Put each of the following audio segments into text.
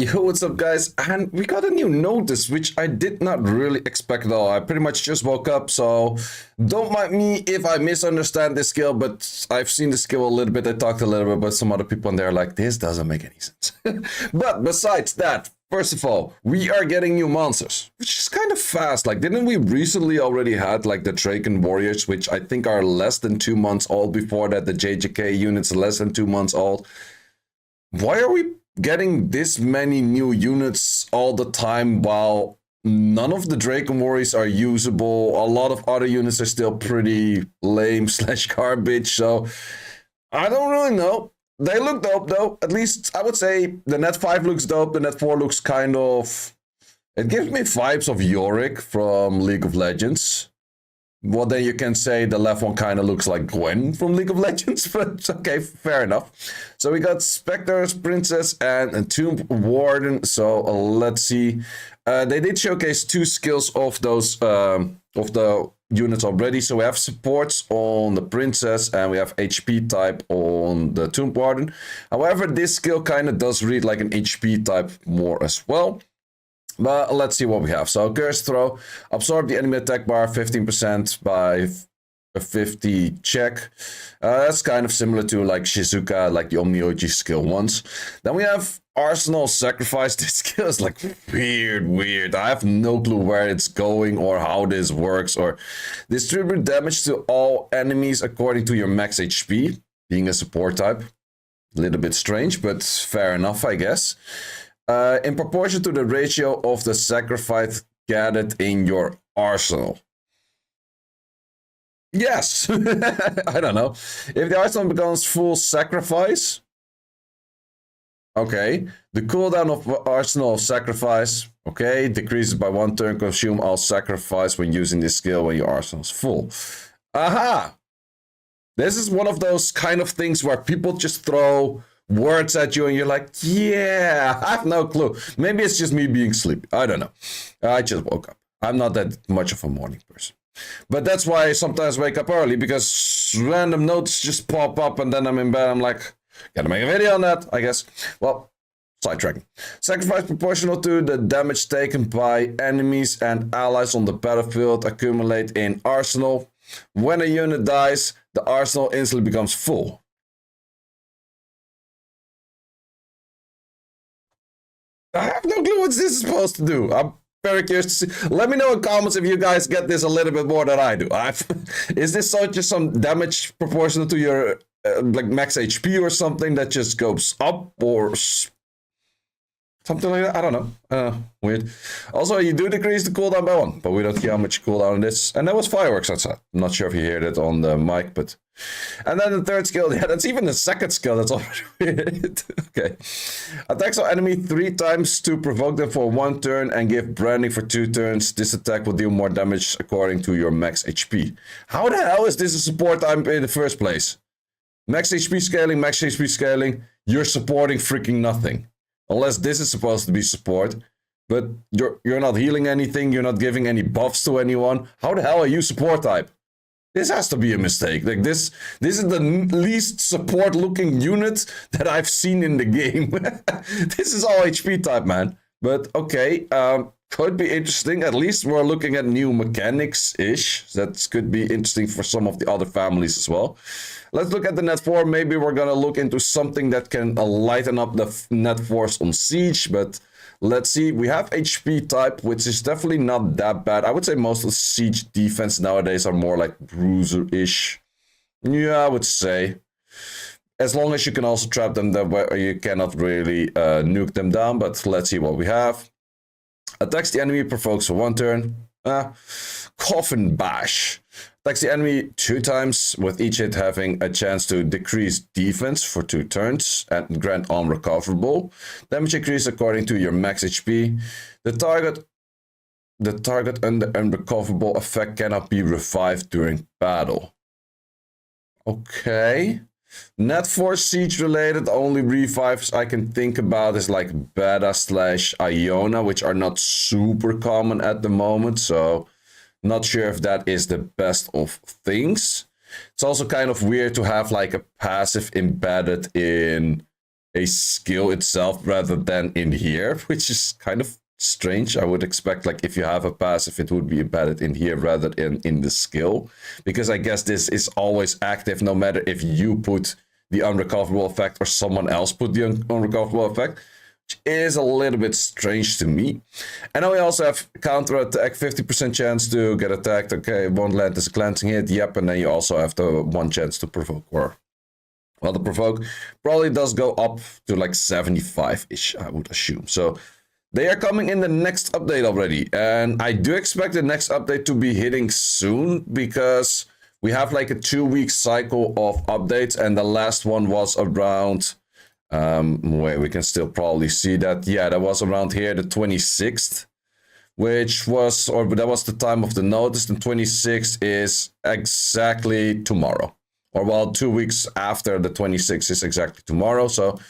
Yo, what's up, guys? And we got a new notice, which I did not really expect at all. I pretty much just woke up, so don't mind me if I misunderstand this skill, but I've seen the skill a little bit. I talked a little bit about some other people, and they're like, this doesn't make any sense. But besides that, first of all, we are getting new monsters, which is kind of fast. Like, didn't we recently already had, like, the Draken Warriors, which I think are less than 2 months old? Before that, the JJK units less than 2 months old. Why are we getting this many new units all the time while none of the Draken Warriors are usable? A lot of other units are still pretty lame slash garbage, so I don't really know. They look dope though. At least I would say the net 5 looks dope. The net 4 looks kind of... It gives me vibes of Yorick from League of Legends. Well, then you can say the left one kind of looks like Gwen from League of Legends, but okay, fair enough. So we got Specter Princess and a Tomb Warden. So let's see. They did showcase 2 skills of those of the units already. So we have supports on the Princess and we have HP type on the Tomb Warden. However, this skill kind of does read like an HP type more as well. But let's see what we have. So Curse Throw, absorb the enemy attack bar 15% by a 50 check. That's kind of similar to like Shizuka, like the Omnioji skill once. Then we have Arsenal Sacrifice. This skill is like weird. I have no clue where it's going or how this works. Or distribute damage to all enemies according to your max HP, being a support type. A little bit strange, but fair enough, I guess. In proportion to the ratio of the sacrifice gathered in your arsenal. Yes, I don't know. If the arsenal becomes full sacrifice, okay. The cooldown of arsenal of sacrifice, okay, decreases by 1 turn. Consume all sacrifice when using this skill when your arsenal is full. Aha! This is one of those kind of things where people just throw words at you and you're like, yeah, I have no clue. Maybe it's just me being sleepy. I don't know. I just woke up. I'm not that much of a morning person. But that's why I sometimes wake up early, because random notes just pop up and then I'm in bed. I'm like, gotta make a video on that, I guess. Well, sidetracking. Sacrifice proportional to the damage taken by enemies and allies on the battlefield accumulate in arsenal. When a unit dies, the arsenal instantly becomes full. I have no clue what this is supposed to do. I'm very curious to see. Let me know in comments if you guys get this a little bit more than I do. Is this just some damage proportional to your like max HP or something that just goes up or something like that? I don't know. Weird. Also, you do decrease the cooldown by 1, but we don't see how much cooldown it is. And that was fireworks outside. I'm not sure if you heard it on the mic, but... And then the third skill, yeah, that's even the second skill, that's already weird. Okay. Attacks on enemy 3 times to provoke them for 1 turn and give branding for 2 turns. This attack will deal more damage according to your max HP. How the hell is this a support type in the first place? Max HP scaling, you're supporting freaking nothing. Unless this is supposed to be support. But you're not healing anything, you're not giving any buffs to anyone. How the hell are you support type? This has to be a mistake. Like this is the least support looking unit that I've seen in the game. This is all HP type, man. But okay, could be interesting. At least we're looking at new mechanics-ish. That could be interesting for some of the other families as well. Let's look at the net 4. Maybe we're gonna look into something that can lighten up the net force on siege, but let's see. We have HP type, which is definitely not that bad. I would say most of the siege defense nowadays are more like bruiser-ish. Yeah, I would say. As long as you can also trap them that way, you cannot really nuke them down, but let's see what we have. Attacks the enemy, provokes for 1 turn. Coffin Bash. Attacks the enemy 2 times, with each hit having a chance to decrease defense for 2 turns and grant unrecoverable. Damage increase according to your max HP. The target under unrecoverable effect cannot be revived during battle. Okay. Net force siege related, only revives I can think about is like Beta / Iona, which are not super common at the moment, so not sure if that is the best of things. It's also kind of weird to have like a passive embedded in a skill itself rather than in here, which is kind of strange. I would expect like if you have a passive, it would be embedded in here rather than in the skill, because I guess this is always active no matter if you put the unrecoverable effect or someone else put the unrecoverable effect, which is a little bit strange to me. And then we also have counter attack, 50% chance to get attacked. Okay, won't land as a cleansing hit. Yep, and then you also have the 1 chance to provoke, or well, the provoke probably does go up to like 75-ish, I would assume. So they are coming in the next update already. And I do expect the next update to be hitting soon, because we have like a 2-week cycle of updates. And the last one was around, wait, we can still probably see that. Yeah, that was around here, the 26th. Which was, or that was the time of the notice. The 26th is exactly tomorrow. Or well, 2 weeks after the 26th is exactly tomorrow. So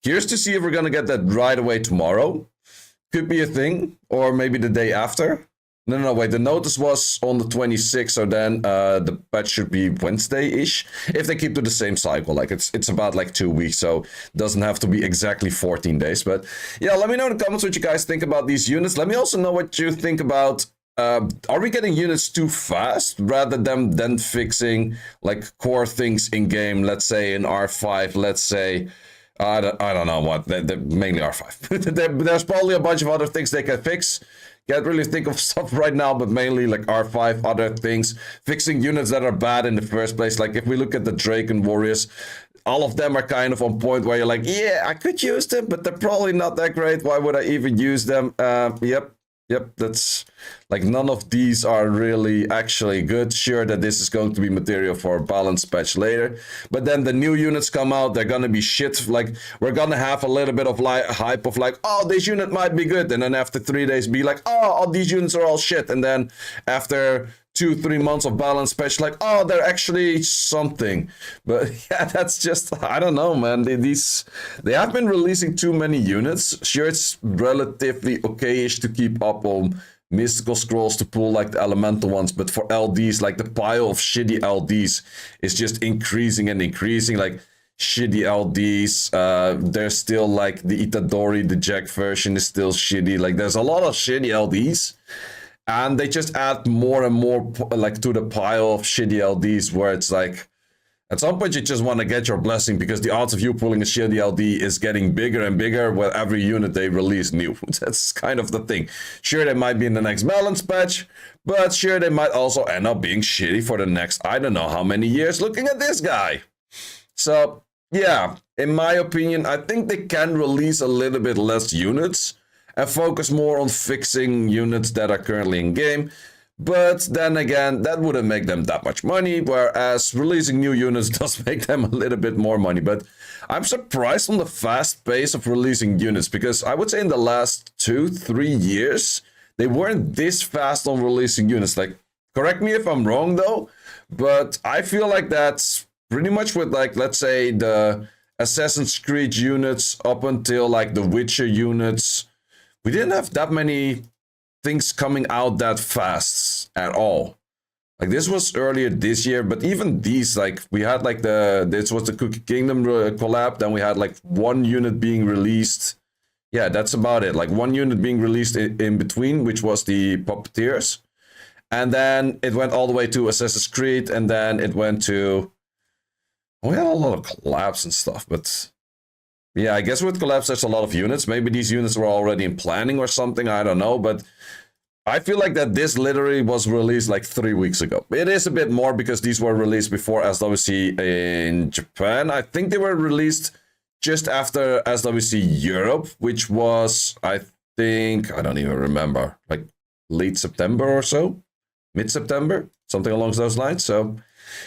curious to see if we're going to get that right away tomorrow. Could be a thing. Or maybe the day after. No, wait. The notice was on the 26th. So then the patch should be Wednesday-ish. If they keep to the same cycle. Like it's about like 2 weeks. So it doesn't have to be exactly 14 days. But yeah, let me know in the comments what you guys think about these units. Let me also know what you think about... are we getting units too fast rather than fixing like core things in game? Let's say in R5, let's say, I don't know what, they're mainly R5. There's probably a bunch of other things they can fix. Can't really think of stuff right now, but mainly like R5, other things. Fixing units that are bad in the first place. Like if we look at the Draken Warriors, all of them are kind of on point where you're like, yeah, I could use them, but they're probably not that great. Why would I even use them? Yep, that's like none of these are really actually good. Sure that this is going to be material for a balance patch later, but then the new units come out, they're gonna be shit. Like we're gonna have a little bit of like hype of like, oh, this unit might be good, and then after 3 days be like, oh, all these units are all shit, and then after 2-3 months of balance patch, like, oh, they're actually something. But yeah, that's just, I don't know, man. They have been releasing too many units. Sure, it's relatively okay-ish to keep up on mystical scrolls to pull like the elemental ones, but for LDs, like the pile of shitty LDs is just increasing and increasing. Like shitty LDs, there's still like the Itadori, the Jack version is still shitty. Like there's a lot of shitty LDs. And they just add more and more like to the pile of shitty LDs, where it's like at some point you just want to get your blessing, because the odds of you pulling a shitty LD is getting bigger and bigger with every unit they release new. That's kind of the thing. Sure, they might be in the next balance patch, but sure, they might also end up being shitty for the next I don't know how many years. Looking at this guy. So yeah, in my opinion, I think they can release a little bit less units and focus more on fixing units that are currently in game. But then again, that wouldn't make them that much money, whereas releasing new units does make them a little bit more money. But I'm surprised on the fast pace of releasing units, because I would say in the last 2-3 years, they weren't this fast on releasing units. Like, correct me if I'm wrong though, but I feel like that's pretty much with like, let's say the Assassin's Creed units up until like the Witcher units. We didn't have that many things coming out that fast at all. Like this was earlier this year, but even these, like we had like this was the Cookie Kingdom collab. Then we had like 1 unit being released. Yeah, that's about it. Like 1 unit being released in between, which was the Puppeteers. And then it went all the way to Assassin's Creed, and then it went to... We had a lot of collabs and stuff, but... Yeah, I guess with collabs, there's a lot of units. Maybe these units were already in planning or something. I don't know. But I feel like that this literally was released like 3 weeks ago. It is a bit more because these were released before SWC in Japan. I think they were released just after SWC Europe, which was, I think, I don't even remember, like late September or so. Mid-September, something along those lines. So...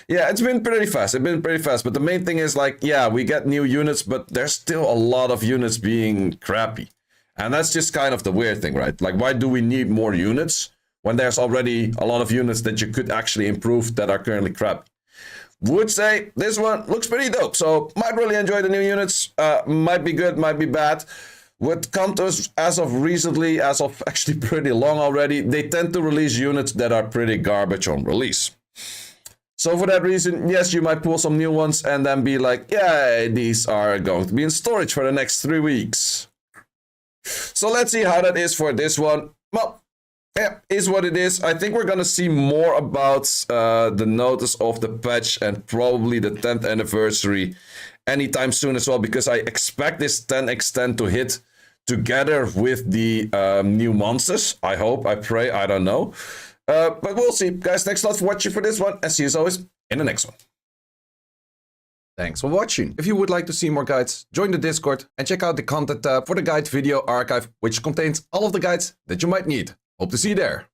yeah, it's been pretty fast. But the main thing is like, yeah, we get new units, but there's still a lot of units being crappy. And that's just kind of the weird thing, right? Like, why do we need more units when there's already a lot of units that you could actually improve that are currently crappy? Would say this one looks pretty dope. So might really enjoy the new units. Might be good, might be bad. What come to us as of recently, as of actually pretty long already, they tend to release units that are pretty garbage on release. So for that reason, yes, you might pull some new ones and then be like, yeah, these are going to be in storage for the next 3 weeks. So let's see how that is for this one. Well, yeah, is what it is. I think we're gonna see more about the notice of the patch and probably the 10th anniversary anytime soon as well, because I expect this 10x10 to hit together with the new monsters. I hope, I pray, I don't know. But we'll see. Guys, thanks a lot for watching for this one, and see you as always in the next one. Thanks for watching. If you would like to see more guides, join the Discord and check out the content tab for the guide video archive, which contains all of the guides that you might need. Hope to see you there.